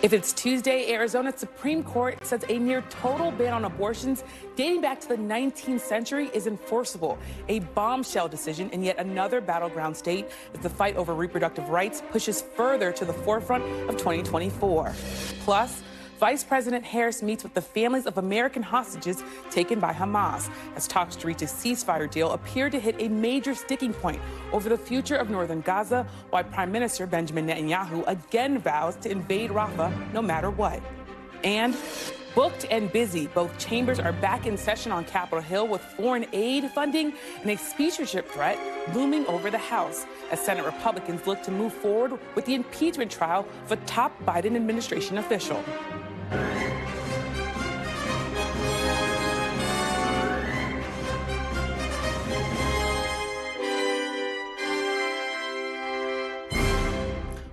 If it's Tuesday, Arizona's Supreme Court says a near total ban on abortions dating back to the 19th century is enforceable. A bombshell decision in yet another battleground state as the fight over reproductive rights pushes further to the forefront of 2024. Plus, Vice President Harris meets with the families of American hostages taken by Hamas as talks to reach a ceasefire deal appear to hit a major sticking point over the future of northern Gaza, while Prime Minister Benjamin Netanyahu again vows to invade Rafah no matter what. And booked and busy, both chambers are back in session on Capitol Hill with foreign aid funding and a speakership threat looming over the House as Senate Republicans look to move forward with the impeachment trial of a top Biden administration official.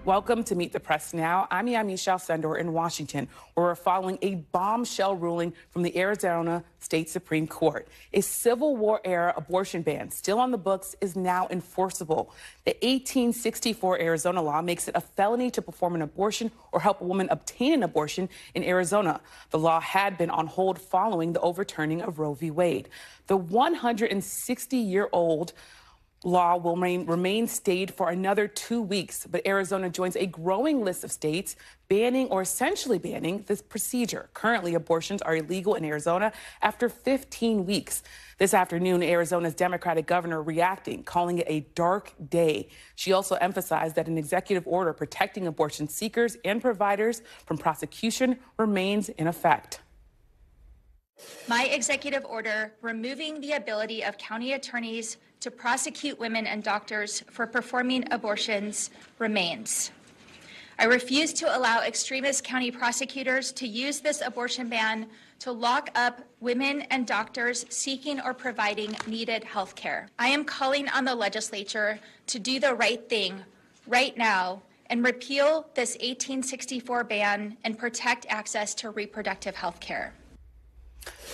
Welcome to Meet the Press Now. I'm Yamisha Sendor in Washington, where we're following a bombshell ruling from the Arizona State Supreme Court. A Civil War-era abortion ban still on the books is now enforceable. The 1864 Arizona law makes it a felony to perform an abortion or help a woman obtain an abortion in Arizona. The law had been on hold following the overturning of Roe v. Wade. The 160-year-old law will remain stayed for another 2 weeks, but Arizona joins a growing list of states banning or essentially banning this procedure. Currently, abortions are illegal in Arizona after 15 weeks. This afternoon, Arizona's Democratic governor reacting, calling it a dark day. She also emphasized that an executive order protecting abortion seekers and providers from prosecution remains in effect. My executive order removing the ability of county attorneys to prosecute women and doctors for performing abortions remains. I refuse to allow extremist county prosecutors to use this abortion ban to lock up women and doctors seeking or providing needed health care. I am calling on the legislature to do the right thing right now and repeal this 1864 ban and protect access to reproductive health care.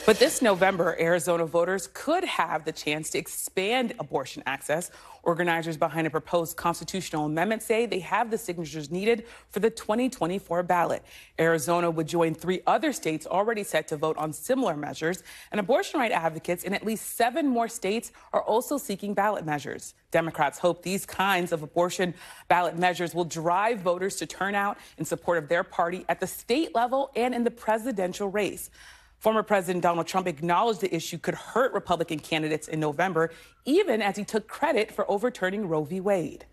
But this November, Arizona voters could have the chance to expand abortion access. Organizers behind a proposed constitutional amendment say they have the signatures needed for the 2024 ballot. Arizona would join 3 other states already set to vote on similar measures, and abortion right advocates in at least 7 more states are also seeking ballot measures. Democrats hope these kinds of abortion ballot measures will drive voters to turn out in support of their party at the state level and in the presidential race. Former President Donald Trump acknowledged the issue could hurt Republican candidates in November, even as he took credit for overturning Roe v. Wade.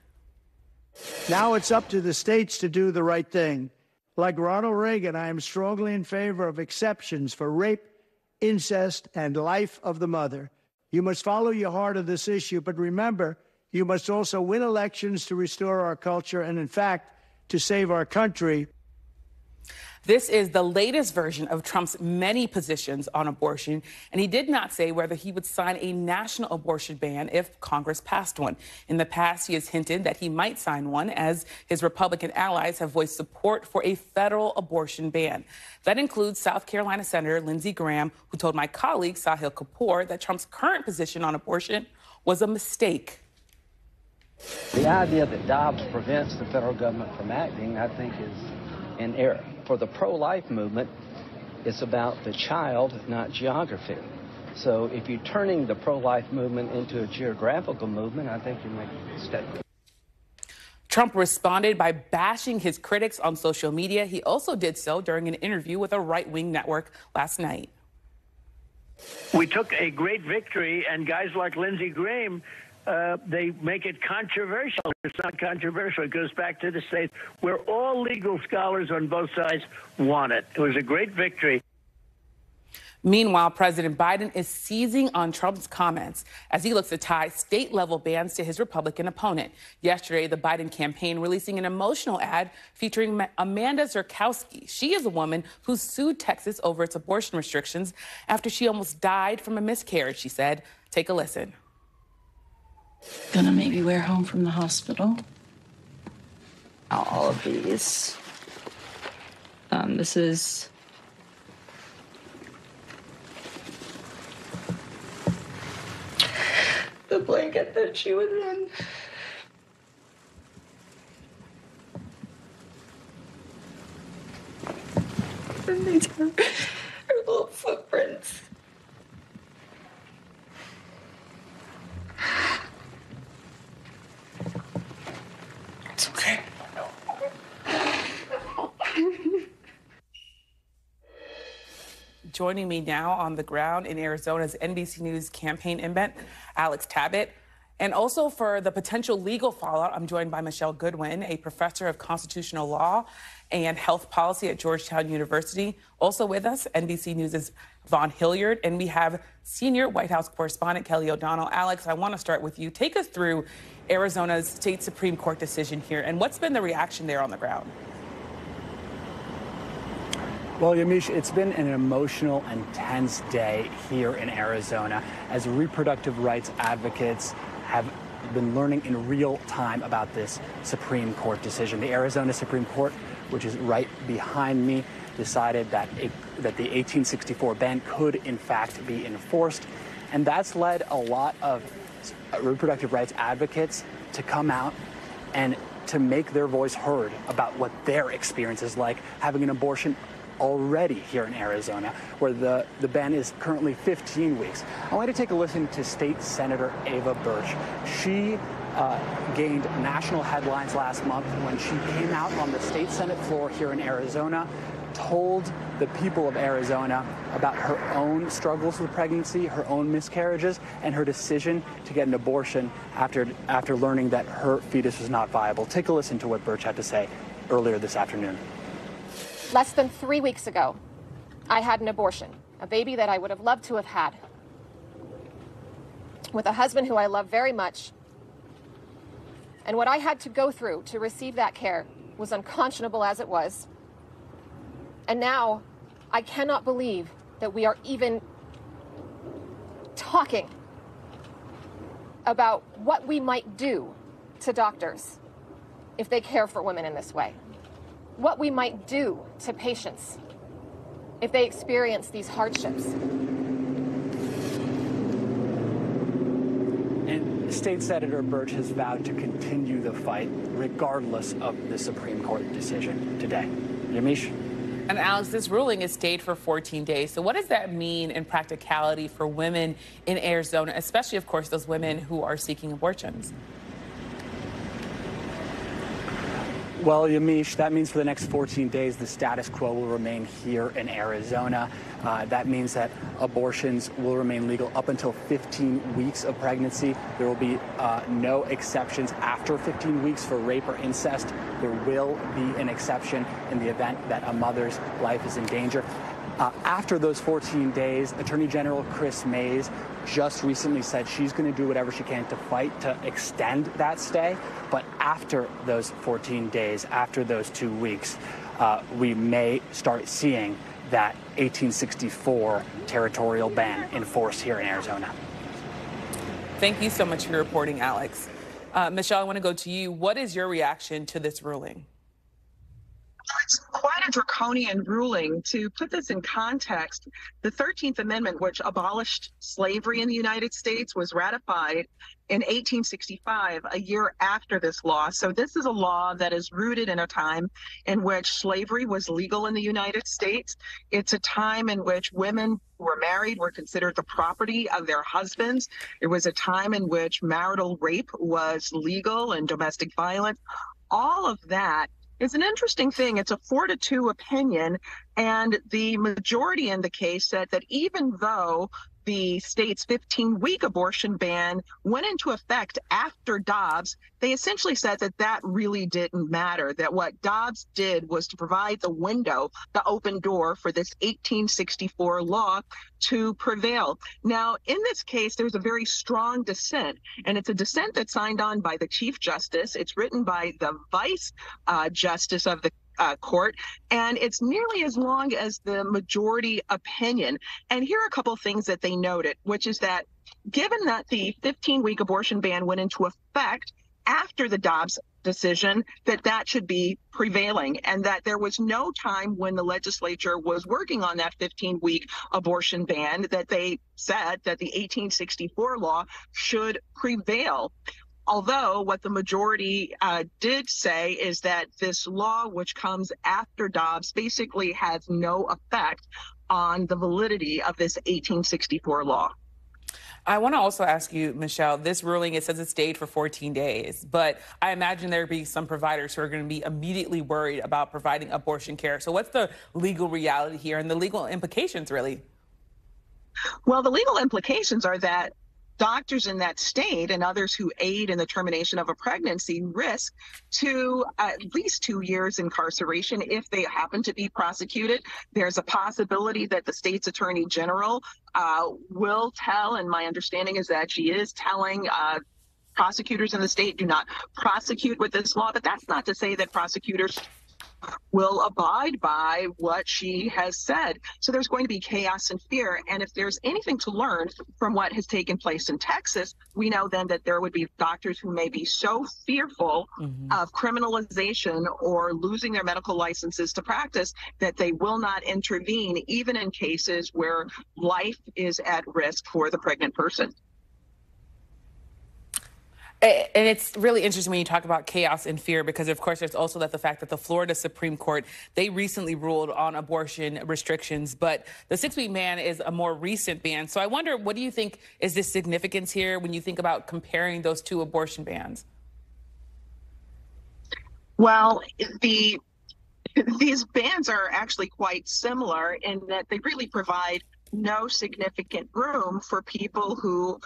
Now it's up to the states to do the right thing. Like Ronald Reagan, I am strongly in favor of exceptions for rape, incest, and life of the mother. You must follow your heart of this issue, but remember, you must also win elections to restore our culture and, in fact, to save our country. This is the latest version of Trump's many positions on abortion, and he did not say whether he would sign a national abortion ban if Congress passed one. In the past, he has hinted that he might sign one, as his Republican allies have voiced support for a federal abortion ban. That includes South Carolina Senator Lindsey Graham, who told my colleague Sahil Kapoor that Trump's current position on abortion was a mistake. The idea that Dobbs prevents the federal government from acting, I think, is an error. For the pro-life movement, it's about the child, not geography. So if you're turning the pro-life movement into a geographical movement, I think you're making a mistake. Trump responded by bashing his critics on social media. He also did so during an interview with a right-wing network last night. We took a great victory, and guys like Lindsey Graham, they make it controversial. It's not controversial. It goes back to the states where all legal scholars on both sides want it. It was a great victory. Meanwhile, President Biden is seizing on Trump's comments as he looks to tie state-level bans to his Republican opponent. Yesterday, the Biden campaign releasing an emotional ad featuring Amanda Zurkowski. She is a woman who sued Texas over its abortion restrictions after she almost died from a miscarriage, she said. Take a listen. Gonna maybe wear home from the hospital. All of these. This is the blanket that she was in. And these are her little footprints. It's okay. Joining me now on the ground in Arizona's NBC News campaign event, Alex Tabbitt. And also for the potential legal fallout, I'm joined by Michelle Goodwin, a professor of constitutional law and health policy at Georgetown University. Also with us, NBC News' Vaughn Hilliard, and we have senior White House correspondent Kelly O'Donnell. Alex, I want to start with you. Take us through Arizona's state Supreme Court decision here, and what's been the reaction there on the ground? Well, Yamiche, it's been an emotional and tense day here in Arizona as reproductive rights advocates have been learning in real time about this Supreme Court decision. The Arizona Supreme Court, which is right behind me, decided that the 1864 ban could in fact be enforced. And that's led a lot of reproductive rights advocates to come out and to make their voice heard about what their experience is like having an abortion already here in Arizona, where the ban is currently 15 weeks. I want to take a listen to State Senator Ava Birch. She gained national headlines last month when she came out on the state Senate floor here in Arizona, told the people of Arizona about her own struggles with pregnancy, her own miscarriages, and her decision to get an abortion after learning that her fetus was not viable. Take a listen to what Birch had to say earlier this afternoon. Less than 3 weeks ago, I had an abortion, a baby that I would have loved to have had, with a husband who I love very much. And what I had to go through to receive that care was unconscionable as it was. And now I cannot believe that we are even talking about what we might do to doctors if they care for women in this way. What we might do to patients if they experience these hardships. And State Senator Birch has vowed to continue the fight regardless of the Supreme Court decision today. Yamiche? And Alex, this ruling is stayed for 14 days. So what does that mean in practicality for women in Arizona, especially, of course, those women who are seeking abortions? Well, Yamiche, that means for the next 14 days, the status quo will remain here in Arizona. That means that abortions will remain legal up until 15 weeks of pregnancy. There will be no exceptions after 15 weeks for rape or incest. There will be an exception in the event that a mother's life is in danger. After those 14 days, Attorney General Chris Mays just recently said she's going to do whatever she can to fight to extend that stay. But after those 14 days, after those 2 weeks, we may start seeing that 1864 territorial ban enforced here in Arizona. Thank you so much for your reporting, Alex. Michelle, I want to go to you. What is your reaction to this ruling? It's quite a draconian ruling. To put this in context, the 13th Amendment, which abolished slavery in the United States, was ratified in 1865, a year after this law. So this is a law that is rooted in a time in which slavery was legal in the United States. It's a time in which women who were married were considered the property of their husbands. It was a time in which marital rape was legal and domestic violence. All of that. It's an interesting thing. It's a 4-2 opinion, and the majority in the case said that even though the state's 15-week abortion ban went into effect after Dobbs, they essentially said that that really didn't matter, that what Dobbs did was to provide the window, the open door for this 1864 law to prevail. Now, in this case, there's a very strong dissent, and it's a dissent that's signed on by the Chief Justice. It's written by the Vice Justice of the court, and it's nearly as long as the majority opinion. And here are a couple of things that they noted, which is that given that the 15-week abortion ban went into effect after the Dobbs decision, that should be prevailing, and that there was no time when the legislature was working on that 15-week abortion ban that they said that the 1864 law should prevail. Although what the majority did say is that this law, which comes after Dobbs, basically has no effect on the validity of this 1864 law. I want to also ask you, Michelle, this ruling, it says it stayed for 14 days, but I imagine there be some providers who are going to be immediately worried about providing abortion care. So what's the legal reality here and the legal implications, really? Well, the legal implications are that doctors in that state and others who aid in the termination of a pregnancy risk to at least 2 years incarceration if they happen to be prosecuted. There's a possibility that the state's attorney general will tell, and my understanding is that she is telling prosecutors in the state, do not prosecute with this law. But that's not to say that prosecutors will abide by what she has said. So there's going to be chaos and fear. And if there's anything to learn from what has taken place in Texas, we know then that there would be doctors who may be so fearful of criminalization or losing their medical licenses to practice that they will not intervene, even in cases where life is at risk for the pregnant person. And it's really interesting when you talk about chaos and fear, because, of course, there's also the fact that the Florida Supreme Court, they recently ruled on abortion restrictions, but the 6-week ban is a more recent ban. So I wonder, what do you think is the significance here when you think about comparing those two abortion bans? Well, these bans are actually quite similar in that they really provide no significant room for people who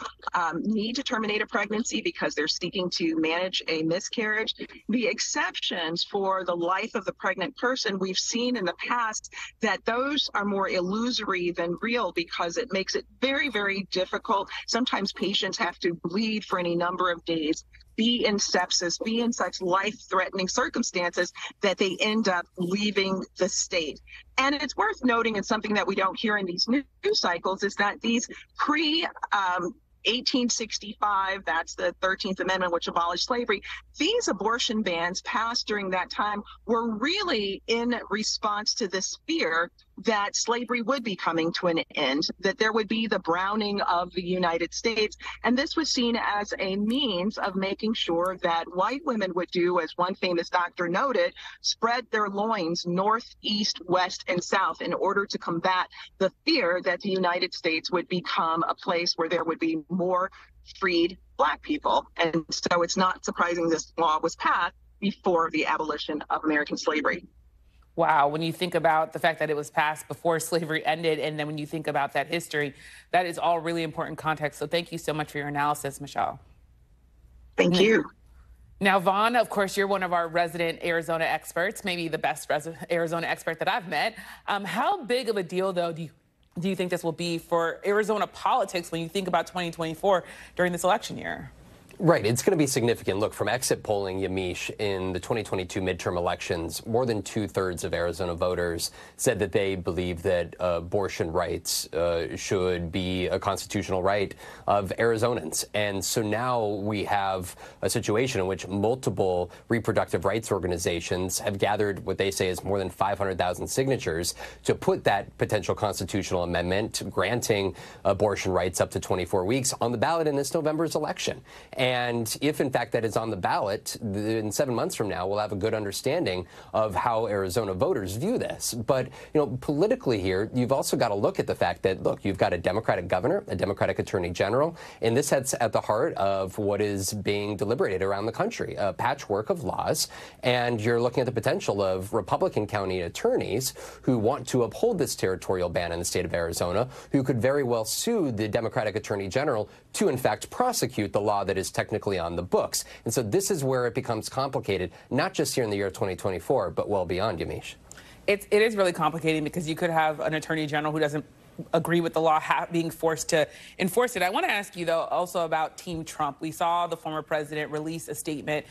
need to terminate a pregnancy because they're seeking to manage a miscarriage. The exceptions for the life of the pregnant person, we've seen in the past that those are more illusory than real because it makes it very, very difficult. Sometimes patients have to bleed for any number of days, be in sepsis, be in such life-threatening circumstances that they end up leaving the state. And it's worth noting, and something that we don't hear in these news cycles, is that these pre-1865, that's the 13th Amendment, which abolished slavery, these abortion bans passed during that time were really in response to this fear that slavery would be coming to an end, that there would be the browning of the United States. And this was seen as a means of making sure that white women would do, as one famous doctor noted, spread their loins north, east, west, and south in order to combat the fear that the United States would become a place where there would be more freed Black people. And so it's not surprising this law was passed before the abolition of American slavery. Wow, when you think about the fact that it was passed before slavery ended, and then when you think about that history, that is all really important context. So thank you so much for your analysis, Michelle. Thank you. Now, Vaughn, of course, you're one of our resident Arizona experts, maybe the best Arizona expert that I've met. How big of a deal, though, do you think this will be for Arizona politics when you think about 2024 during this election year? Right. It's going to be significant. Look, from exit polling, Yamiche, in the 2022 midterm elections, more than 2/3 of Arizona voters said that they believe that abortion rights should be a constitutional right of Arizonans. And so now we have a situation in which multiple reproductive rights organizations have gathered what they say is more than 500,000 signatures to put that potential constitutional amendment granting abortion rights up to 24 weeks on the ballot in this November's election. And if, in fact, that is on the ballot, in 7 months from now, we'll have a good understanding of how Arizona voters view this. But, you know, politically here, you've also got to look at the fact that, look, you've got a Democratic governor, a Democratic attorney general, and this heads at the heart of what is being deliberated around the country, a patchwork of laws. And you're looking at the potential of Republican county attorneys who want to uphold this territorial ban in the state of Arizona, who could very well sue the Democratic attorney general to, in fact, prosecute the law that is technically on the books. And so this is where it becomes complicated, not just here in the year 2024, but well beyond, Yamiche. It is really complicated because you could have an attorney general who doesn't agree with the law being forced to enforce it. I want to ask you, though, also about Team Trump. We saw the former president release a statement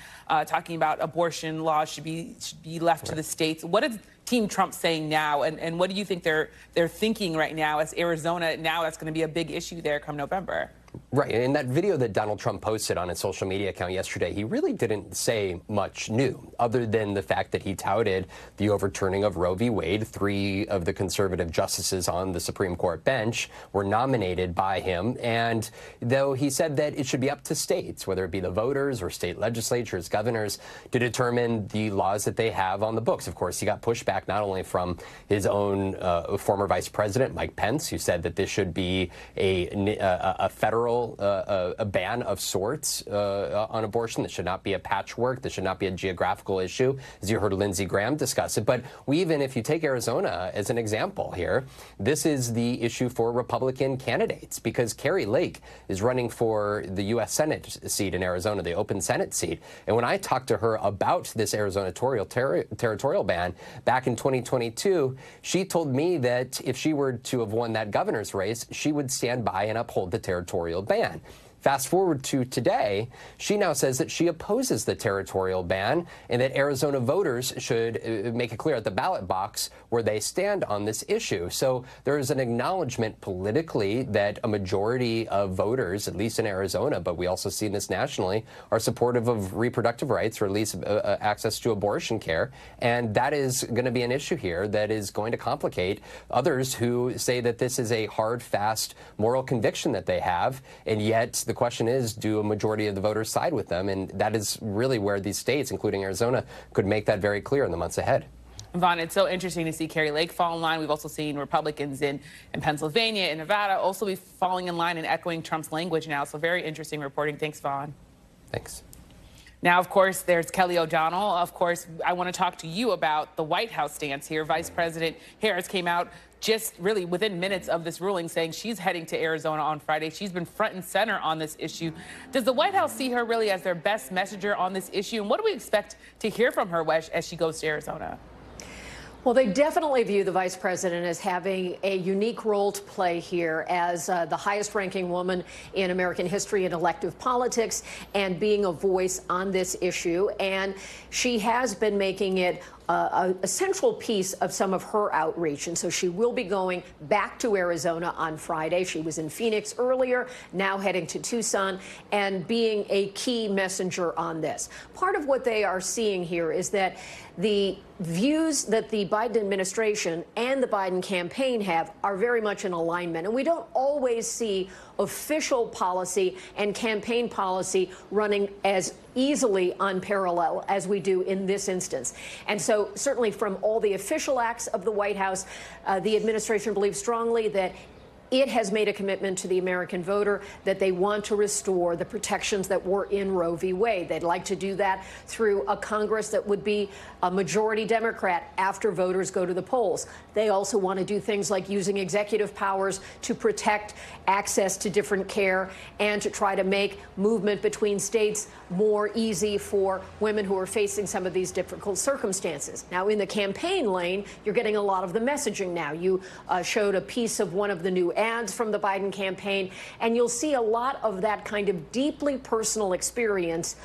talking about abortion laws should be left to the states. What is Team Trump saying now, and what do you think they're thinking right now as Arizona, now that's going to be a big issue there come November? Right, and that video that Donald Trump posted on his social media account yesterday, he really didn't say much new, other than the fact that he touted the overturning of Roe v. Wade. 3 of the conservative justices on the Supreme Court bench were nominated by him, and though he said that it should be up to states, whether it be the voters or state legislatures, governors, to determine the laws that they have on the books. Of course, he got pushback not only from his own former vice president, Mike Pence, who said that this should be a federal a ban of sorts on abortion. This should not be a patchwork. This should not be a geographical issue, as you heard Lindsey Graham discuss it. But even if you take Arizona as an example here, this is the issue for Republican candidates, because Kari Lake is running for the U.S. Senate seat in Arizona, the open Senate seat. And when I talked to her about this Arizona territorial ban back in 2022, she told me that if she were to have won that governor's race, she would stand by and uphold the territorial ban. Fast forward to today, she now says that she opposes the territorial ban and that Arizona voters should make it clear at the ballot box where they stand on this issue. So there is an acknowledgement politically that a majority of voters, at least in Arizona, but we also see this nationally, are supportive of reproductive rights, or at least access to abortion care. And that is going to be an issue here that is going to complicate others who say that this is a hard, fast moral conviction that they have, and yet the question is, do a majority of the voters side with them? And that is really where these states, including Arizona, could make that very clear in the months ahead. Vaughn, it's so interesting to see Kari Lake fall in line. We've also seen Republicans in Pennsylvania and Nevada also be falling in line and echoing Trump's language now. So very interesting reporting. Thanks, Vaughn. Thanks. Now, of course, there's Kelly O'Donnell. Of course, I want to talk to you about the White House stance here. Vice President Harris came out just really within minutes of this ruling saying she's heading to Arizona on Friday. She's been front and center on this issue. Does the White House see her really as their best messenger on this issue? And what do we expect to hear from her as she goes to Arizona? Well, they definitely view the vice president as having a unique role to play here as the highest-ranking woman in American history in elective politics and being a voice on this issue. And she has been making it a central piece of some of her outreach. And so she will be going back to Arizona on Friday. She was in Phoenix earlier, now heading to Tucson, and being a key messenger on this. Part of what they are seeing here is that the views that the Biden administration and the Biden campaign have are very much in alignment. And we don't always see official policy and campaign policy running as easily on parallel as we do in this instance. And so certainly from all the official acts of the White House, the administration believes strongly that it has made a commitment to the American voter that they want to restore the protections that were in Roe v. Wade. They'd like to do that through a Congress that would be a majority Democrat after voters go to the polls. They also want to do things like using executive powers to protect access to different care and to try to make movement between states more easy for women who are facing some of these difficult circumstances. Now, in the campaign lane, you're getting a lot of the messaging now. You showed a piece of one of the new ads from the Biden campaign, and you'll see a lot of that kind of deeply personal experience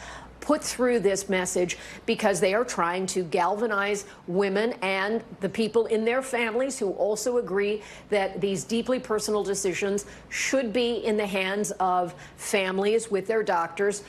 put through this message because they are trying to galvanize women and the people in their families who also agree that these deeply personal decisions should be in the hands of families with their doctors.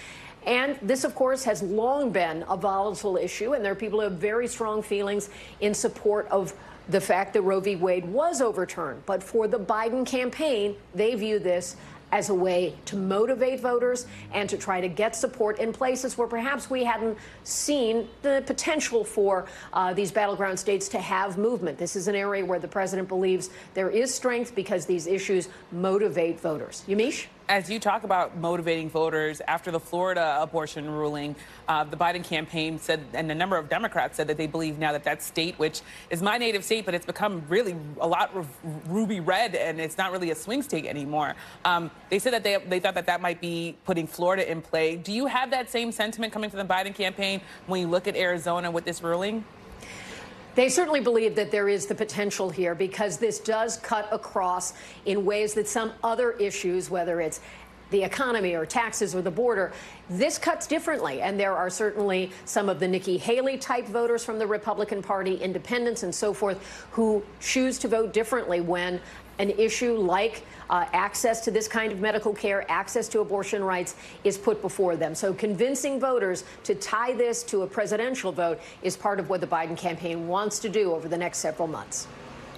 And this, of course, has long been a volatile issue, and there are people who have very strong feelings in support of the fact that Roe v. Wade was overturned. But for the Biden campaign, they view this as a way to motivate voters and to try to get support in places where perhaps we hadn't seen the potential for these battleground states to have movement. This is an area where the president believes there is strength because these issues motivate voters. Yamiche? As you talk about motivating voters, after the Florida abortion ruling, the Biden campaign said, and a number of Democrats said that they believe now that that state, which is my native state, but it's become really a lot of ruby red, and it's not really a swing state anymore. They said that they thought that that might be putting Florida in play. Do you have that same sentiment coming from the Biden campaign when you look at Arizona with this ruling? They certainly believe that there is the potential here because this does cut across in ways that some other issues, whether it's the economy or taxes or the border, this cuts differently. And there are certainly some of the Nikki Haley type voters from the Republican Party, independents and so forth, who choose to vote differently when an issue like access to this kind of medical care, access to abortion rights, is put before them. So convincing voters to tie this to a presidential vote is part of what the Biden campaign wants to do over the next several months.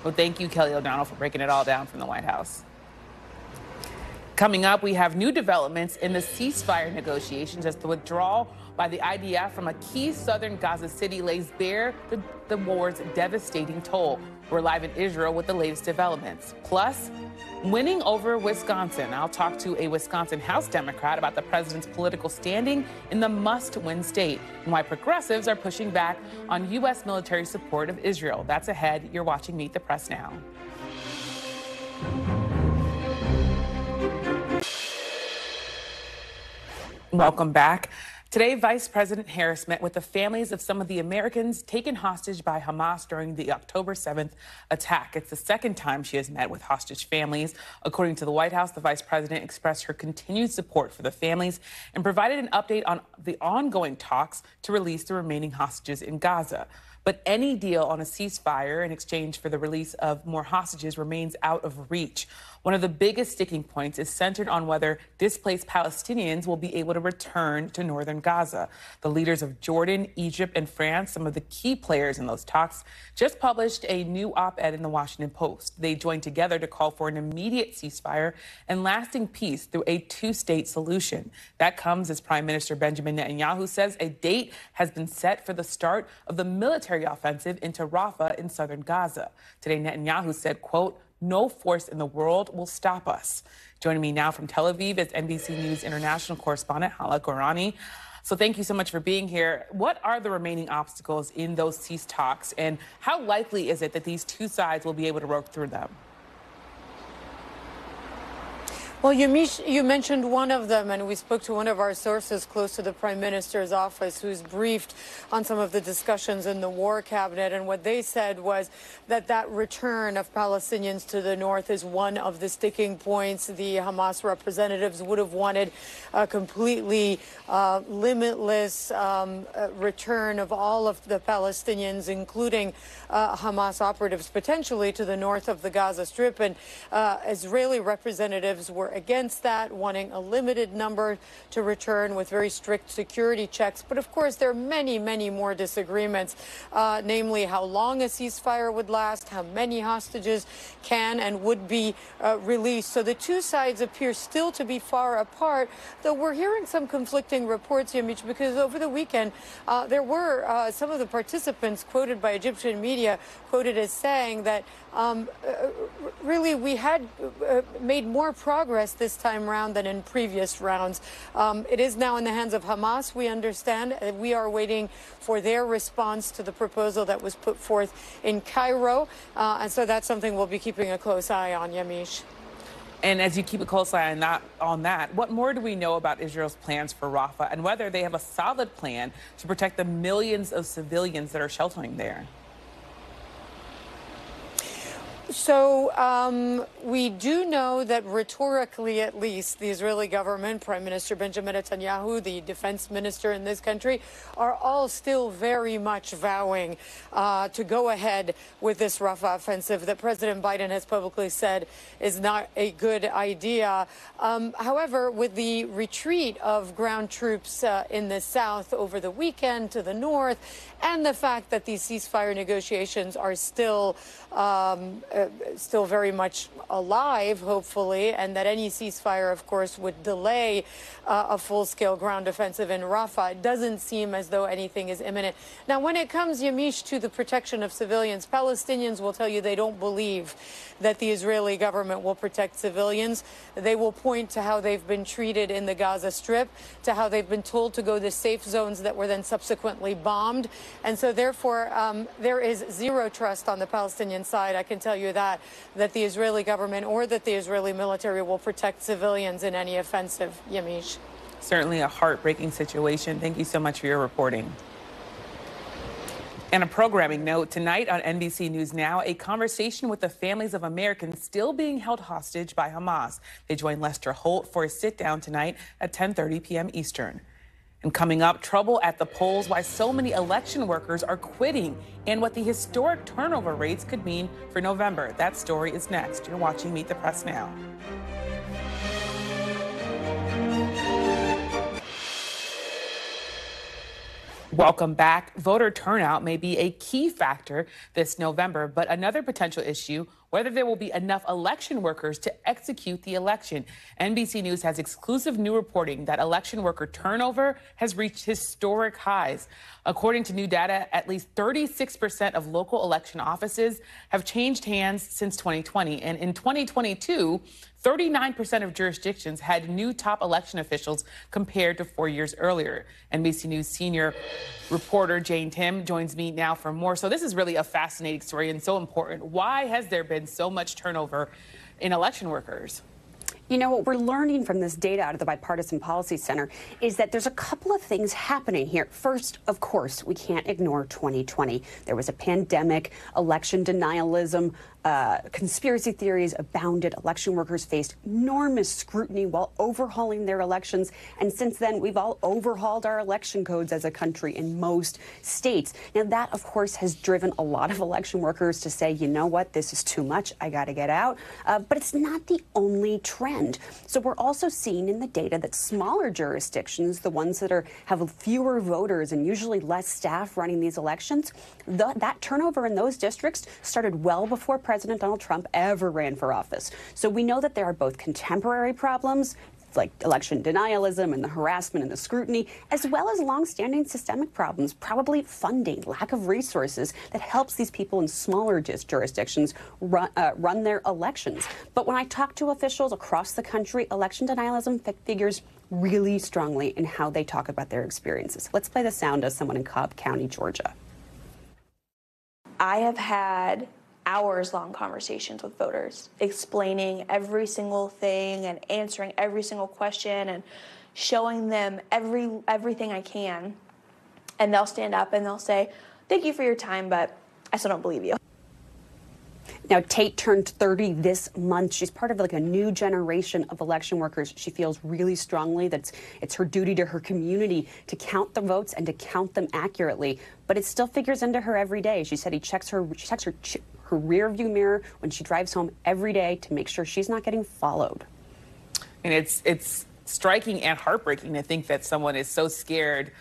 Well, thank you, Kelly O'Donnell, for breaking it all down from the White House. Coming up, we have new developments in the ceasefire negotiations as the withdrawal by the IDF from a key southern Gaza city lays bare the war's devastating toll. We're live in Israel with the latest developments. Plus, winning over Wisconsin. I'll talk to a Wisconsin House Democrat about the president's political standing in the must-win state and why progressives are pushing back on U.S. military support of Israel. That's ahead. You're watching Meet the Press now. Welcome back. Today, Vice President Harris met with the families of some of the Americans taken hostage by Hamas during the October 7th attack. It's the second time she has met with hostage families. According to the White House, the vice president expressed her continued support for the families and provided an update on the ongoing talks to release the remaining hostages in Gaza. But any deal on a ceasefire in exchange for the release of more hostages remains out of reach. One of the biggest sticking points is centered on whether displaced Palestinians will be able to return to northern Gaza. The leaders of Jordan, Egypt, and France, some of the key players in those talks, just published a new op-ed in the Washington Post. They joined together to call for an immediate ceasefire and lasting peace through a two-state solution. That comes as Prime Minister Benjamin Netanyahu says a date has been set for the start of the military offensive into Rafah in southern Gaza. Today, Netanyahu said, quote, "No force in the world will stop us." Joining me now from Tel Aviv is NBC News international correspondent Hala Gorani. So thank you so much for being here. What are the remaining obstacles in those cease talks, and how likely is it that these two sides will be able to work through them? Well, you mentioned one of them, and we spoke to one of our sources close to the Prime Minister's office who's briefed on some of the discussions in the War Cabinet. And what they said was that return of Palestinians to the north is one of the sticking points. The Hamas representatives would have wanted a completely limitless return of all of the Palestinians, including Hamas operatives, potentially to the north of the Gaza Strip. And Israeli representatives were against that, wanting a limited number to return with very strict security checks. But of course, there are many, many more disagreements, namely how long a ceasefire would last, how many hostages can and would be released. So the two sides appear still to be far apart, though we're hearing some conflicting reports, Yamiche, because over the weekend, there were some of the participants quoted by Egyptian media, quoted as saying that really we had made more progress this time around than in previous rounds. It is now in the hands of Hamas, we understand. We are waiting for their response to the proposal that was put forth in Cairo. And so that's something we'll be keeping a close eye on, Yamiche. And as you keep a close eye on that, what more do we know about Israel's plans for Rafah and whether they have a solid plan to protect the millions of civilians that are sheltering there? So we do know that rhetorically, at least, the Israeli government, Prime Minister Benjamin Netanyahu, the defense minister in this country, are all still very much vowing to go ahead with this Rafah offensive that President Biden has publicly said is not a good idea. However, with the retreat of ground troops in the south over the weekend to the north, and the fact that these ceasefire negotiations are still very much alive, hopefully, and that any ceasefire, of course, would delay a full-scale ground offensive in Rafah. It doesn't seem as though anything is imminent. Now, when it comes, Yamiche, to the protection of civilians, Palestinians will tell you they don't believe that the Israeli government will protect civilians. They will point to how they've been treated in the Gaza Strip, to how they've been told to go to safe zones that were then subsequently bombed. And so, therefore, there is zero trust on the Palestinian side, I can tell you that the Israeli government or that the Israeli military will protect civilians in any offensive, Yamiche. Certainly a heartbreaking situation. Thank you so much for your reporting. And a programming note, tonight on NBC News Now, a conversation with the families of Americans still being held hostage by Hamas. They join Lester Holt for a sit-down tonight at 10:30 p.m. Eastern. And coming up, trouble at the polls, why so many election workers are quitting, and what the historic turnover rates could mean for November. That story is next. You're watching Meet the Press Now. Welcome back. Voter turnout may be a key factor this November, but another potential issue, whether there will be enough election workers to execute the election. NBC News has exclusive new reporting that election worker turnover has reached historic highs. According to new data, at least 36% of local election offices have changed hands since 2020. And in 2022, 39% of jurisdictions had new top election officials compared to 4 years earlier. NBC News senior reporter Timm joins me now for more. So this is really a fascinating story and so important. Why has there been so much turnover in election workers? You know, what we're learning from this data out of the Bipartisan Policy Center is that there's a couple of things happening here. First, of course, we can't ignore 2020. There was a pandemic, election denialism, conspiracy theories abounded. Election workers faced enormous scrutiny while overhauling their elections. And since then, we've all overhauled our election codes as a country in most states. Now, that, of course, has driven a lot of election workers to say, you know what, this is too much. I got to get out. But it's not the only trend. So we're also seeing in the data that smaller jurisdictions, the ones that have fewer voters and usually less staff running these elections, that turnover in those districts started well before President Donald Trump ever ran for office. So we know that there are both contemporary problems, like election denialism and the harassment and the scrutiny, as well as longstanding systemic problems, probably funding, lack of resources that helps these people in smaller jurisdictions run their elections. But when I talk to officials across the country, election denialism figures really strongly in how they talk about their experiences. Let's play the sound of someone in Cobb County, Georgia. I have had hours-long conversations with voters, explaining every single thing and answering every single question and showing them everything I can. And they'll stand up and they'll say, "Thank you for your time, but I still don't believe you." Now, Tate turned 30 this month. She's part of like a new generation of election workers. She feels really strongly that it's her duty to her community to count the votes and to count them accurately. But it still figures into her every day. She said she checks her rear view mirror when she drives home every day to make sure she's not getting followed. And it's striking and heartbreaking to think that someone is so scared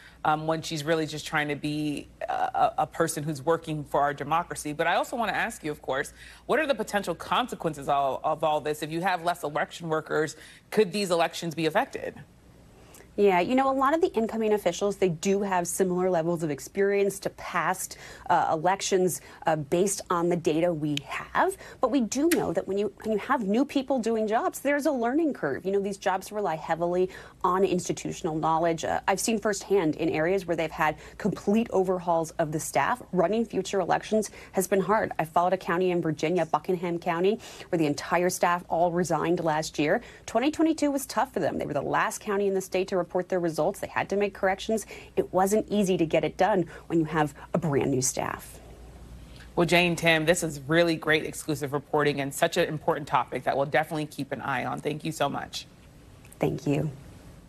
when she's really just trying to be a person who's working for our democracy. But I also want to ask you, of course, what are the potential consequences of all this? If you have less election workers, could these elections be affected? Yeah, you know, a lot of the incoming officials, they do have similar levels of experience to past elections based on the data we have. But we do know that when you have new people doing jobs, there's a learning curve. You know, these jobs rely heavily on institutional knowledge. I've seen firsthand in areas where they've had complete overhauls of the staff. Running future elections has been hard. I followed a county in Virginia, Buckingham County, where the entire staff all resigned last year. 2022 was tough for them. They were the last county in the state to report their results. They had to make corrections. It wasn't easy to get it done when you have a brand new staff. Well, Timm, this is really great exclusive reporting and such an important topic that we'll definitely keep an eye on. Thank you so much. Thank you.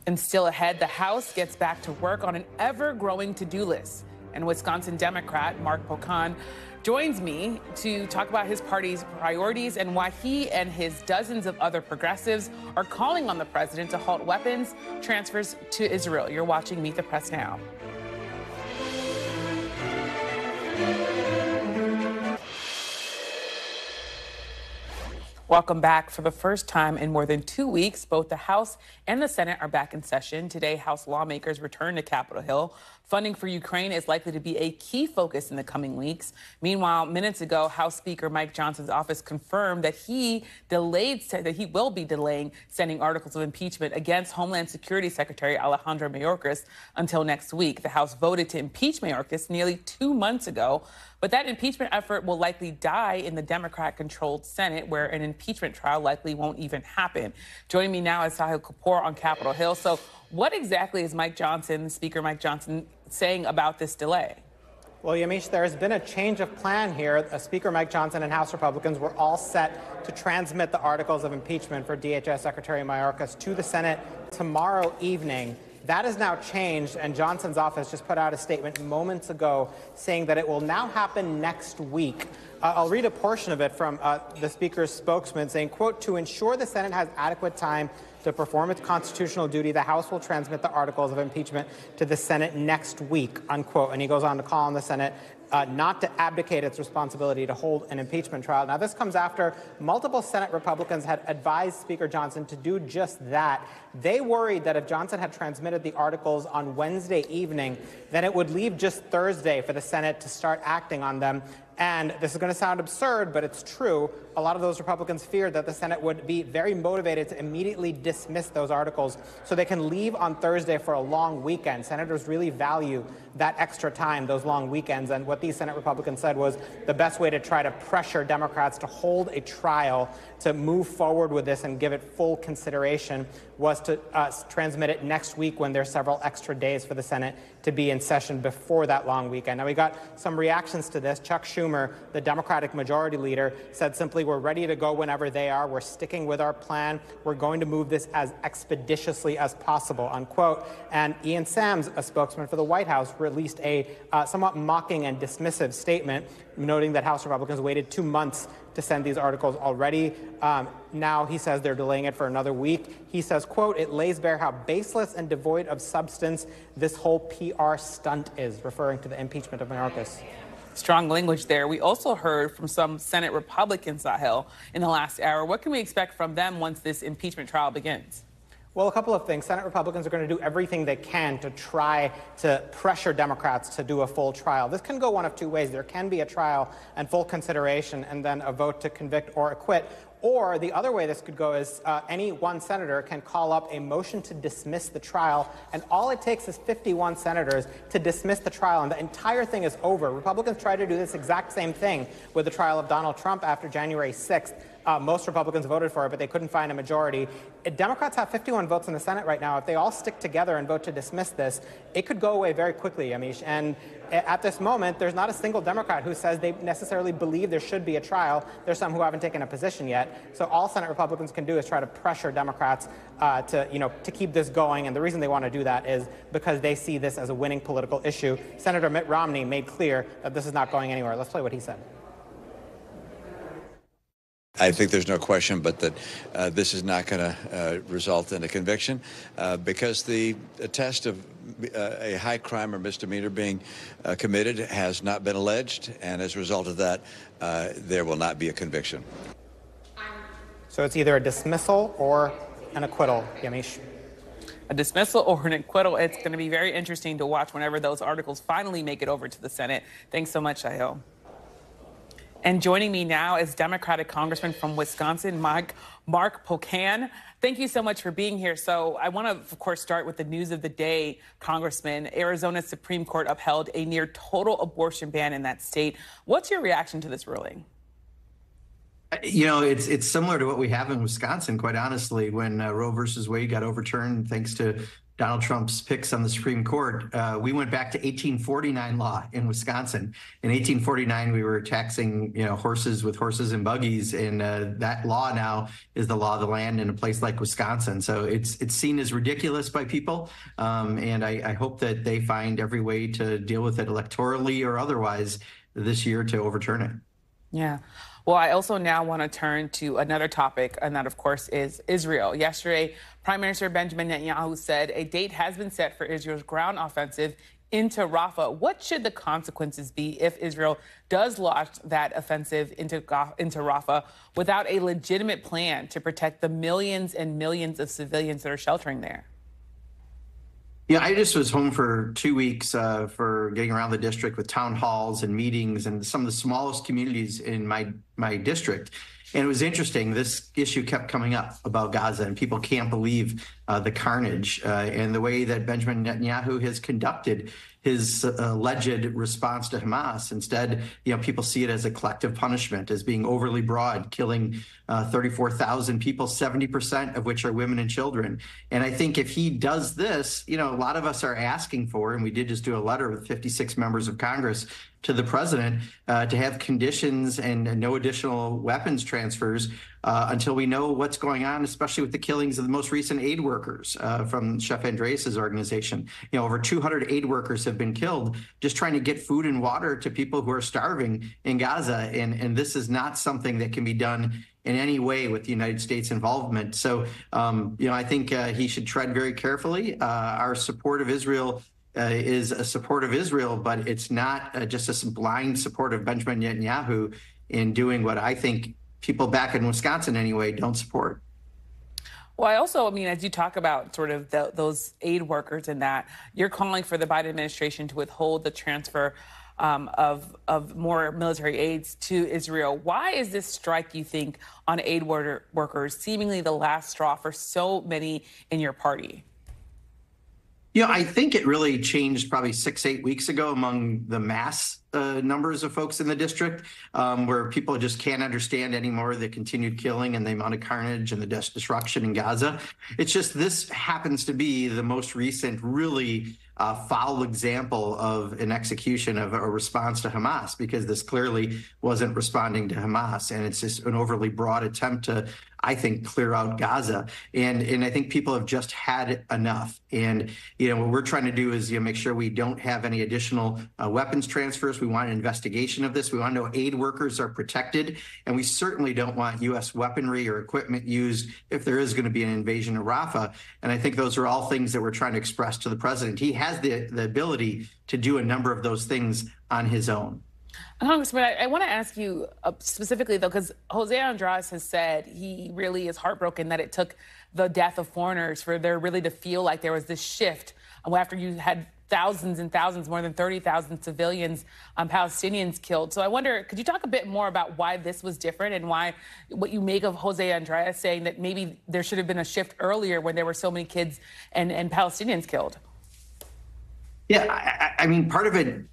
And still ahead, the House gets back to work on an ever-growing to-do list. And Wisconsin Democrat Mark Pocan joins me to talk about his party's priorities and why he and his dozens of other progressives are calling on the president to halt weapons transfers to Israel. You're watching Meet the Press Now. Welcome back. For the first time in more than 2 weeks, both the House and the Senate are back in session. Today, House lawmakers return to Capitol Hill. Funding for Ukraine is likely to be a key focus in the coming weeks. Meanwhile, minutes ago, House Speaker Mike Johnson's office confirmed that he will be delaying sending articles of impeachment against Homeland Security Secretary Alejandro Mayorkas until next week. The House voted to impeach Mayorkas nearly 2 months ago, but that impeachment effort will likely die in the Democrat-controlled Senate, where an impeachment trial likely won't even happen. Joining me now is Sahil Kapoor on Capitol Hill. So what exactly is Speaker Mike Johnson, saying about this delay? Well, Yamiche, there has been a change of plan here. Speaker Mike Johnson and House Republicans were all set to transmit the articles of impeachment for DHS Secretary Mayorkas to the Senate tomorrow evening. That has now changed, and Johnson's office just put out a statement moments ago saying that it will now happen next week. I'll read a portion of it from the Speaker's spokesman saying, quote, "To ensure the Senate has adequate time to perform its constitutional duty, the House will transmit the articles of impeachment to the Senate next week," unquote. And he goes on to call on the Senate not to abdicate its responsibility to hold an impeachment trial. Now, this comes after multiple Senate Republicans had advised Speaker Johnson to do just that. They worried that if Johnson had transmitted the articles on Wednesday evening, then it would leave just Thursday for the Senate to start acting on them. And this is going to sound absurd, but it's true. A lot of those Republicans feared that the Senate would be very motivated to immediately dismiss those articles so they can leave on Thursday for a long weekend. Senators really value that extra time, those long weekends. And what these Senate Republicans said was the best way to try to pressure Democrats to hold a trial, to move forward with this and give it full consideration, was to transmit it next week when there's several extra days for the Senate to be in session before that long weekend. Now, we got some reactions to this. Chuck Schumer, the Democratic Majority Leader, said simply, "We're ready to go whenever they are. We're sticking with our plan. We're going to move this as expeditiously as possible," unquote. And Ian Sams, a spokesman for the White House, released a somewhat mocking and dismissive statement, noting that House Republicans waited 2 months to send these articles already. Now he says they're delaying it for another week. He says, quote, "It lays bare how baseless and devoid of substance this whole PR stunt is," referring to the impeachment of Mayorkas. Strong language there. We also heard from some Senate Republicans, Sahil, in the last hour. What can we expect from them once this impeachment trial begins? Well, a couple of things. Senate Republicans are going to do everything they can to try to pressure Democrats to do a full trial. This can go one of two ways. There can be a trial and full consideration and then a vote to convict or acquit. Or the other way this could go is any one senator can call up a motion to dismiss the trial, and all it takes is 51 senators to dismiss the trial, and the entire thing is over. Republicans tried to do this exact same thing with the trial of Donald Trump after January 6th. Most Republicans voted for it, but they couldn't find a majority. Democrats have 51 votes in the Senate right now. If they all stick together and vote to dismiss this, it could go away very quickly, Amish. And at this moment, there's not a single Democrat who says they necessarily believe there should be a trial. There's some who haven't taken a position yet. So all Senate Republicans can do is try to pressure Democrats to keep this going. And the reason they want to do that is because they see this as a winning political issue. Senator Mitt Romney made clear that this is not going anywhere. Let's play what he said. I think there's no question but that this is not going to result in a conviction because the test of a high crime or misdemeanor being committed has not been alleged, and as a result of that, there will not be a conviction. So it's either a dismissal or an acquittal, Yamish. A dismissal or an acquittal. It's going to be very interesting to watch whenever those articles finally make it over to the Senate. Thanks so much, Sahil. And joining me now is Democratic Congressman from Wisconsin, Mark Pocan. Thank you so much for being here. So I want to, of course, start with the news of the day, Congressman. Arizona's Supreme Court upheld a near total abortion ban in that state. What's your reaction to this ruling? You know, it's similar to what we have in Wisconsin, quite honestly, when Roe versus Wade got overturned thanks to Donald Trump's picks on the Supreme Court. We went back to 1849 law in Wisconsin. In 1849, we were taxing, horses with horses and buggies, and that law now is the law of the land in a place like Wisconsin. So it's seen as ridiculous by people, and I hope that they find every way to deal with it electorally or otherwise this year to overturn it. Yeah. Well, I also now want to turn to another topic, and that, of course, is Israel. Yesterday, Prime Minister Benjamin Netanyahu said a date has been set for Israel's ground offensive into Rafah. What should the consequences be if Israel does launch that offensive into Rafah without a legitimate plan to protect the millions and millions of civilians that are sheltering there? Yeah, I just was home for 2 weeks for getting around the district with town halls and meetings and some of the smallest communities in my district. And it was interesting. This issue kept coming up about Gaza, and people can't believe the carnage and the way that Benjamin Netanyahu has conducted his alleged response to Hamas. Instead, people see it as a collective punishment, as being overly broad, killing 34,000 people, 70% of which are women and children. And I think if he does this, a lot of us are asking for, and we did just do a letter with 56 members of Congress to the president to have conditions and no additional weapons transfers until we know what's going on, especially with the killings of the most recent aid workers from Chef Andreas's organization. You know, over 200 aid workers have been killed just trying to get food and water to people who are starving in Gaza. And this is not something that can be done in any way with the United States involvement. So, you know, I think he should tread very carefully. Our support of Israel is a support of Israel, but it's not just a blind support of Benjamin Netanyahu in doing what I think people back in Wisconsin anyway don't support. Well, I mean, as you talk about sort of those aid workers and that, you're calling for the Biden administration to withhold the transfer of more military aids to Israel. Why is this strike, you think, on aid workers seemingly the last straw for so many in your party? You know, I think it really changed probably 6-8 weeks ago among the mass numbers of folks in the district, where people just can't understand anymore the continued killing and the amount of carnage and the destruction in Gaza. It's just this happens to be the most recent really foul example of an execution of a response to Hamas, because this clearly wasn't responding to Hamas. And it's just an overly broad attempt to, I think, clear out Gaza. And I think people have just had enough. And, you know, what we're trying to do is, you know, make sure we don't have any additional weapons transfers. We want an investigation of this. We want to know aid workers are protected. And we certainly don't want U.S. weaponry or equipment used if there is going to be an invasion of Rafah. And I think those are all things that we're trying to express to the president. He has the ability to do a number of those things on his own. Congressman, I want to ask you specifically, though, because Jose Andres has said he really is heartbroken that it took the death of foreigners for there really to feel like there was this shift after you had thousands and thousands, more than 30,000 civilians, Palestinians killed. So I wonder, could you talk a bit more about why this was different and what you make of Jose Andres saying that maybe there should have been a shift earlier when there were so many kids and Palestinians killed? Yeah, I mean, part of it,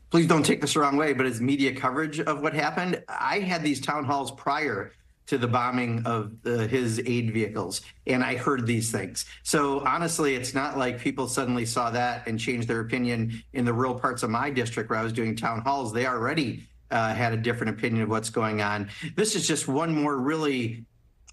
please don't take this the wrong way, but as media coverage of what happened, I had these town halls prior to the bombing of his aid vehicles, and I heard these things. So honestly, it's not like people suddenly saw that and changed their opinion in the rural parts of my district where I was doing town halls. They already had a different opinion of what's going on. This is just one more really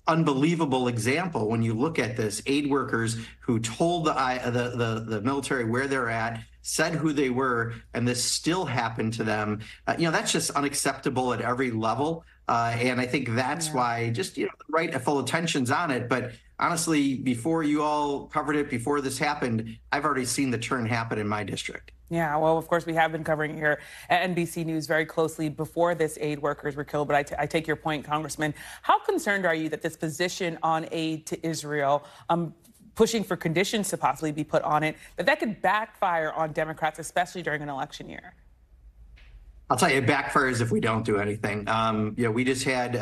unbelievable example when you look at this. Aid workers who told the military where they're at, said who they were, and this still happened to them. You know, that's just unacceptable at every level. And I think that's why just, you know, the right full attention's on it. But honestly, before you all covered it, before this happened, I've already seen the turn happen in my district. Yeah, well, of course, we have been covering it here at NBC News very closely before this aid workers were killed. But I take your point, Congressman. How concerned are you that this position on aid to Israel, pushing for conditions to possibly be put on it, that could backfire on Democrats, especially during an election year? I'll tell you, it backfires if we don't do anything. You know, we just had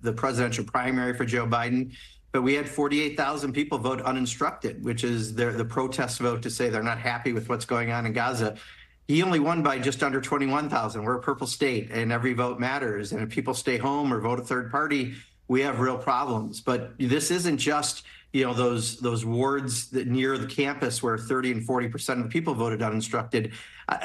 the presidential primary for Joe Biden, but we had 48,000 people vote uninstructed, which is the protest vote to say they're not happy with what's going on in Gaza. He only won by just under 21,000. We're a purple state, and every vote matters. And if people stay home or vote a third party, we have real problems. But this isn't just, you know, those wards that near the campus where 30 and 40% of the people voted uninstructed.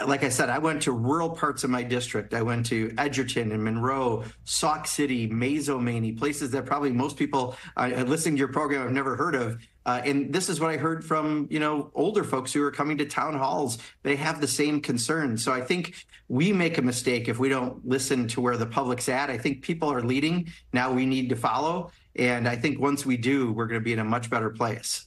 Like I said, I went to rural parts of my district. I went to Edgerton and Monroe, Sauk City, Mazomaney, places that probably most people listening to your program have never heard of. And this is what I heard from, you know, older folks who are coming to town halls. They have the same concerns. So I think we make a mistake if we don't listen to where the public's at. I think people are leading. Now we need to follow. And I think once we do, we're going to be in a much better place.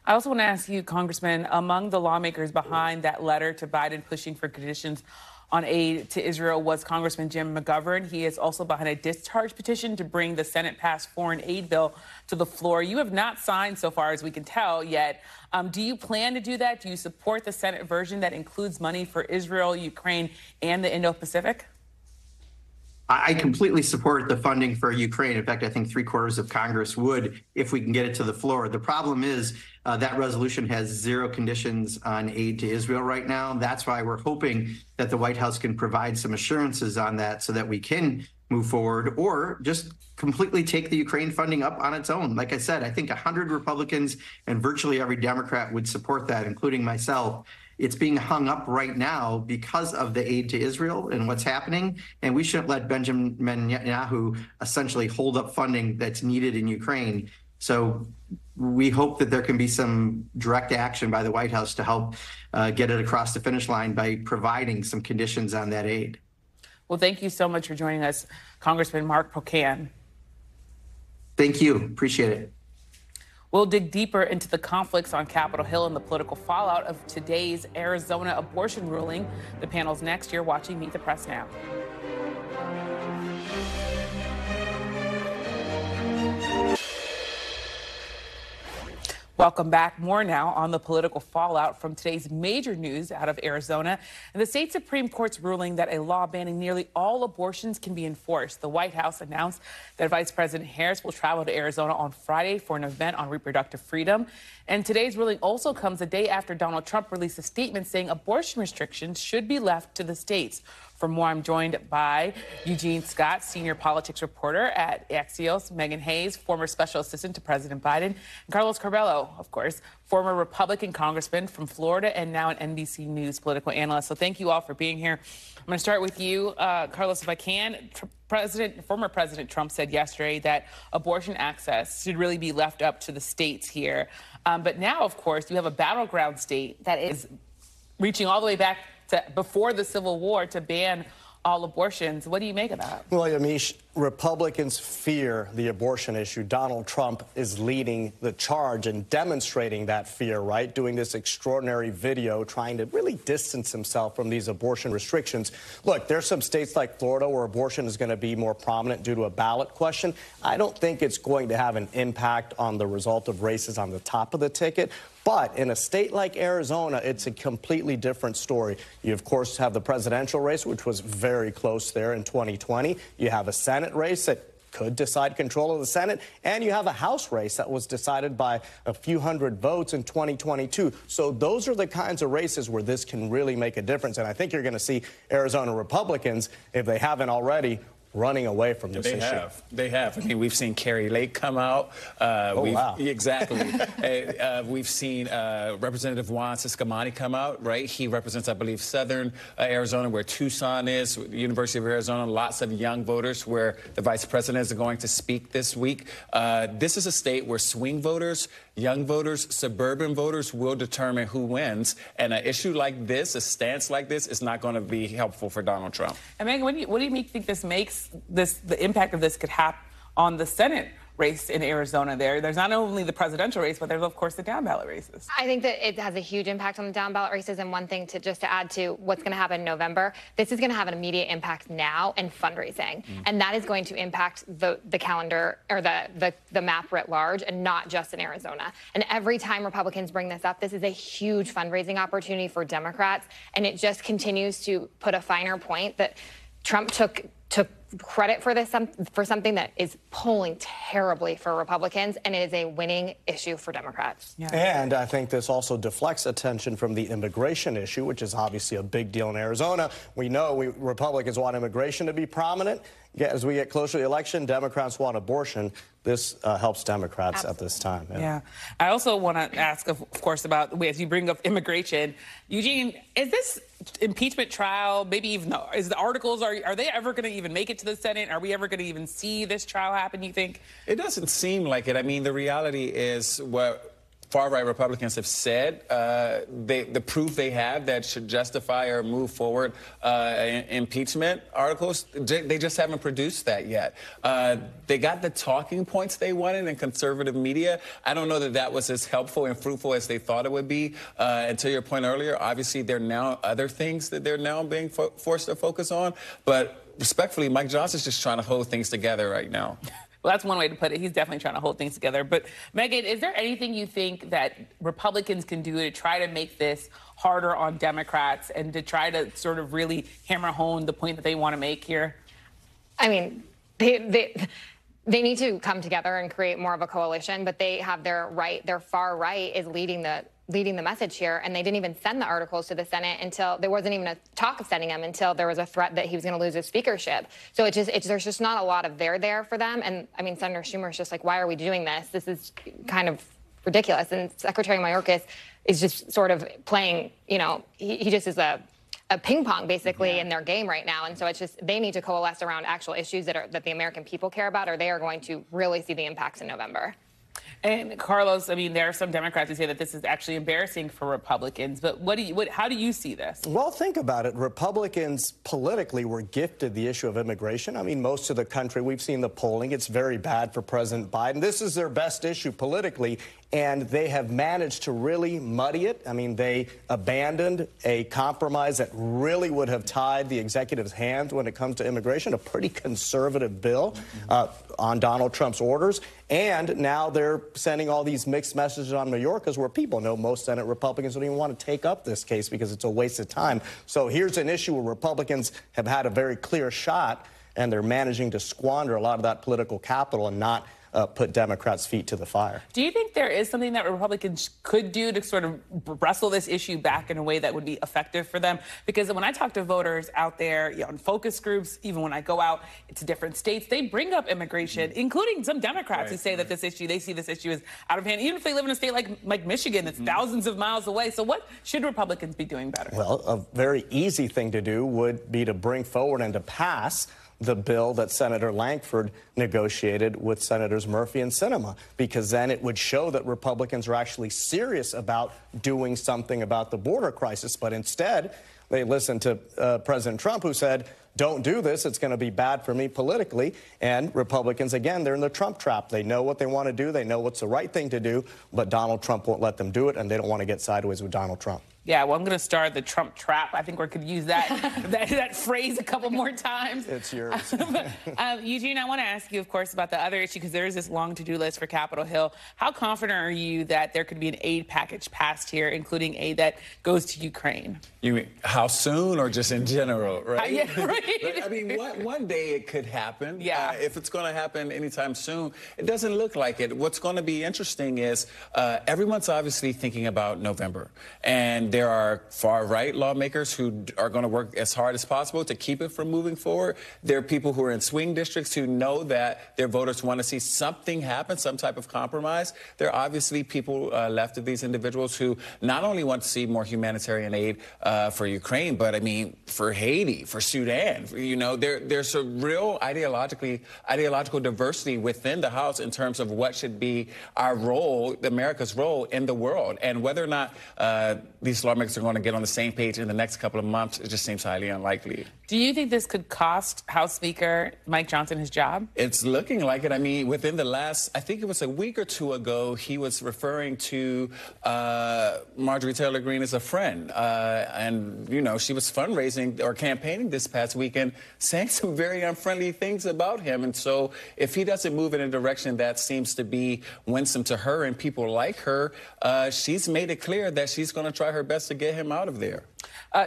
I also want to ask you, Congressman, among the lawmakers behind that letter to Biden pushing for conditions on aid to Israel was Congressman Jim McGovern. He is also behind a discharge petition to bring the Senate-passed foreign aid bill to the floor. You have not signed, so far as we can tell, yet. Do you plan to do that? Do you support the Senate version that includes money for Israel, Ukraine, and the Indo-Pacific? I completely support the funding for Ukraine. In fact, I think 3/4 of Congress would if we can get it to the floor. The problem is that resolution has 0 conditions on aid to Israel right now. That's why we're hoping that the White House can provide some assurances on that so that we can move forward or just completely take the Ukraine funding up on its own. Like I said, I think 100 Republicans and virtually every Democrat would support that, including myself. it's being hung up right now because of the aid to Israel and what's happening. And we shouldn't let Benjamin Netanyahu essentially hold up funding that's needed in Ukraine. So we hope that there can be some direct action by the White House to help get it across the finish line by providing some conditions on that aid. Well, thank you so much for joining us, Congressman Mark Pocan. Thank you. Appreciate it. We'll dig deeper into the conflicts on Capitol Hill and the political fallout of today's Arizona abortion ruling. The panel's next. You're watching Meet the Press Now. Welcome back. More now on the political fallout from today's major news out of Arizona and the state Supreme Court's ruling that a law banning nearly all abortions can be enforced. The White House announced that Vice President Harris will travel to Arizona on Friday for an event on reproductive freedom. And today's ruling also comes a day after Donald Trump released a statement saying abortion restrictions should be left to the states. For more, I'm joined by Eugene Scott, senior politics reporter at Axios, Meghan Hays, former special assistant to President Biden, and Carlos Curbelo, of course, former Republican congressman from Florida and now an NBC News political analyst. So thank you all for being here. I'm going to start with you, Carlos, if I can. Former President Trump said yesterday that abortion access should really be left up to the states here. But now, of course, you have a battleground state that is reaching all the way back to before the Civil War to ban all abortions. What do you make of that? Well, Yamiche, Republicans fear the abortion issue. Donald Trump is leading the charge and demonstrating that fear, right? Doing this extraordinary video trying to really distance himself from these abortion restrictions. Look, there's some states like Florida where abortion is going to be more prominent due to a ballot question. I don't think it's going to have an impact on the result of races on the top of the ticket. But in a state like Arizona, it's a completely different story. You, of course, have the presidential race, which was very close there in 2020. You have a Senate race that could decide control of the Senate. And you have a House race that was decided by a few hundred votes in 2022. So those are the kinds of races where this can really make a difference. And I think you're going to see Arizona Republicans, if they haven't already, running away from this issue. They have. I mean, we've seen Carrie Lake come out. Wow. Exactly. We've seen Representative Juan Ciscomani come out, right? He represents, I believe, southern Arizona, where Tucson is, the University of Arizona, lots of young voters where the vice president is going to speak this week. This is a state where swing voters, young voters, suburban voters will determine who wins. And an issue like this, a stance like this, is not going to be helpful for Donald Trump. And Meghan, what do you think this makes? The impact of this could have on the Senate race in Arizona there. There's not only the presidential race, but there's, of course, the down-ballot races. I think that it has a huge impact on the down-ballot races. And one thing to add to what's going to happen in November, this is going to have an immediate impact now in fundraising. And that is going to impact the calendar or the map writ large and not just in Arizona. And every time Republicans bring this up, this is a huge fundraising opportunity for Democrats. And it just continues to put a finer point that Trump took credit for this for something that is polling terribly for Republicans, and it is a winning issue for Democrats. Yeah. And I think this also deflects attention from the immigration issue, which is obviously a big deal in Arizona. We know Republicans want immigration to be prominent. As we get closer to the election, Democrats want abortion. This helps Democrats at this time. Yeah. I also want to ask, of course, about, as you bring up immigration, Eugene, is this impeachment trial, maybe even the articles, are they ever going to even make it to the Senate? Are we ever going to even see this trial happen, you think? It doesn't seem like it. I mean, the reality is what far-right Republicans have said, the proof they have that should justify or move forward impeachment articles, they just haven't produced that yet. They got the talking points they wanted in conservative media. I don't know that that was as helpful and fruitful as they thought it would be. And to your point earlier, obviously there are now other things that they're now being forced to focus on. But respectfully, Mike Johnson's just trying to hold things together right now. Well, that's one way to put it. He's definitely trying to hold things together. But, Meghan, is there anything you think that Republicans can do to try to make this harder on Democrats and to try to sort of really hammer home the point that they want to make here? I mean, they need to come together and create more of a coalition, but they have their far right is leading the message here, and they didn't even send the articles to the Senate until there wasn't even a talk of sending them until there was a threat that he was going to lose his speakership. So there's just not a lot of there for them. And I mean, Senator Schumer's just like, why are we doing this? This is kind of ridiculous. And Secretary Mayorkas is just sort of playing, he just is a ping pong basically in their game right now. And so it's just, they need to coalesce around actual issues that the American people care about, or they are going to really see the impacts in November. And Carlos, I mean, there are some Democrats who say that this is actually embarrassing for Republicans. But how do you see this? Well, think about it. Republicans politically were gifted the issue of immigration. I mean, most of the country, we've seen the polling. It's very bad for President Biden. This is their best issue politically, and they have managed to really muddy it. I mean, they abandoned a compromise that really would have tied the executive's hands when it comes to immigration, a pretty conservative bill on Donald Trump's orders. And now they're sending all these mixed messages on Mayorkas, where people know most Senate Republicans don't even want to take up this case because it's a waste of time. So here's an issue where Republicans have had a very clear shot, and they're managing to squander a lot of that political capital and not put Democrats' feet to the fire. Do you think there is something that Republicans could do to sort of wrestle this issue back in a way that would be effective for them? Because when I talk to voters out there, in focus groups, even when I go out to different states, they bring up immigration, including some Democrats who say that they see this issue as out of hand, even if they live in a state like Michigan that's thousands of miles away. So what should Republicans be doing better? Well, a very easy thing to do would be to bring forward and to pass the bill that Senator Lankford negotiated with Senators Murphy and Sinema, because then it would show that Republicans are actually serious about doing something about the border crisis. But instead, they listened to President Trump, who said, don't do this, it's going to be bad for me politically. And Republicans, again, they're in the Trump trap. They know what they want to do, they know what's the right thing to do, but Donald Trump won't let them do it, and they don't want to get sideways with Donald Trump. Yeah, well, I'm going to start the Trump trap. I think we could use that phrase a couple more times. It's yours. Eugene, I want to ask you, of course, about the other issue, because there is this long to-do list for Capitol Hill. How confident are you that there could be an aid package passed here, including aid that goes to Ukraine? You mean how soon, or just in general, right? Yeah, right. I mean, one day it could happen. Yeah. If it's going to happen anytime soon, it doesn't look like it. What's going to be interesting is everyone's obviously thinking about November, and there are far-right lawmakers who are going to work as hard as possible to keep it from moving forward. There are people who are in swing districts who know that their voters want to see something happen, some type of compromise. There are obviously people left of these individuals who not only want to see more humanitarian aid for Ukraine, but I mean for Haiti, for Sudan. There's a real ideological diversity within the House in terms of what should be our role, America's role in the world, and whether or not these lawmakers are going to get on the same page in the next couple of months, it just seems highly unlikely. Do you think this could cost House Speaker Mike Johnson his job? It's looking like it. I mean, within the last, I think it was a week or two ago, he was referring to Marjorie Taylor Greene as a friend. And, she was fundraising or campaigning this past weekend, saying some very unfriendly things about him. And so if he doesn't move in a direction that seems to be winsome to her and people like her, she's made it clear that she's going to try her best to get him out of there.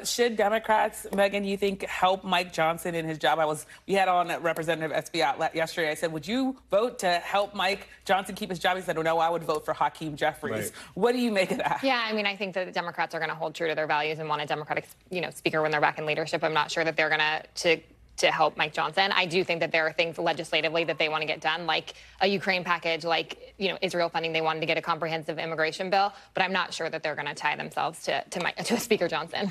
Should Democrats, Meghan, you think, help Mike Johnson in his job? We had on Representative Esbiat yesterday. I said, would you vote to help Mike Johnson keep his job? He said, oh, no, I would vote for Hakeem Jeffries. Right. What do you make of that? Yeah, I mean, I think that the Democrats are going to hold true to their values and want a Democratic, speaker when they're back in leadership. I'm not sure that they're going to help Mike Johnson. I do think that there are things legislatively that they want to get done, like a Ukraine package, like, Israel funding. They wanted to get a comprehensive immigration bill, but I'm not sure that they're going to tie themselves to Speaker Johnson.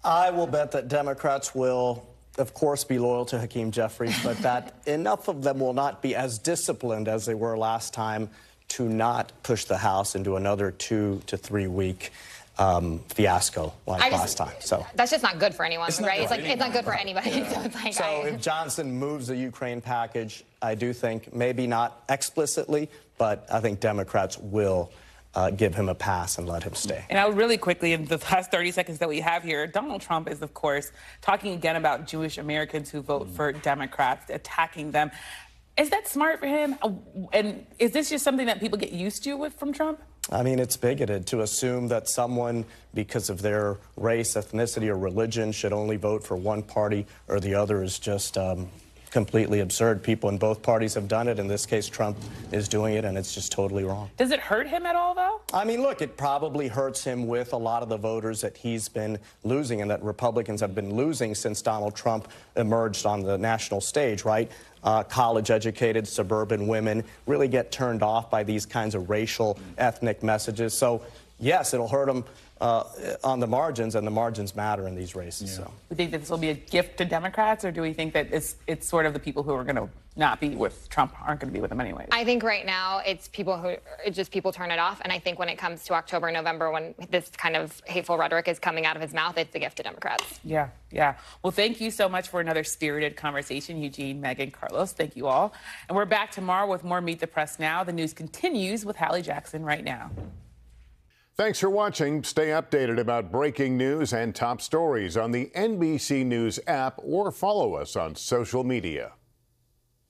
I will bet that Democrats will, of course, be loyal to Hakeem Jeffries, but that enough of them will not be as disciplined as they were last time to not push the House into another 2 to 3 week fiasco like last time. So that's just not good for anyone, right? It's not good for anybody. Yeah. So if Johnson moves the Ukraine package, I do think maybe not explicitly, but I think Democrats will give him a pass and let him stay. And I would really quickly, in the last 30 seconds that we have here, Donald Trump is, of course, talking again about Jewish Americans who vote for Democrats, attacking them. Is that smart for him? And is this just something that people get used to from Trump? I mean, it's bigoted to assume that someone, because of their race, ethnicity, or religion, should only vote for one party or the other is just completely absurd. People in both parties have done it. In this case, Trump is doing it, and it's just totally wrong. Does it hurt him at all, though? I mean, look, it probably hurts him with a lot of the voters that he's been losing and that Republicans have been losing since Donald Trump emerged on the national stage, right? College-educated suburban women really get turned off by these kinds of racial, ethnic messages. So, yes, it'll hurt him on the margins, and the margins matter in these races. So. We think that this will be a gift to Democrats, or do we think that it's sort of the people who are going to not be with Trump aren't going to be with him anyway? I think right now it's just people turn it off. And I think when it comes to October, November, when this kind of hateful rhetoric is coming out of his mouth, it's a gift to Democrats. Yeah. Well, thank you so much for another spirited conversation, Eugene, Meghan, Carlos. Thank you all. And we're back tomorrow with more Meet the Press Now. The news continues with Hallie Jackson right now. Thanks for watching. Stay updated about breaking news and top stories on the NBC News app or follow us on social media.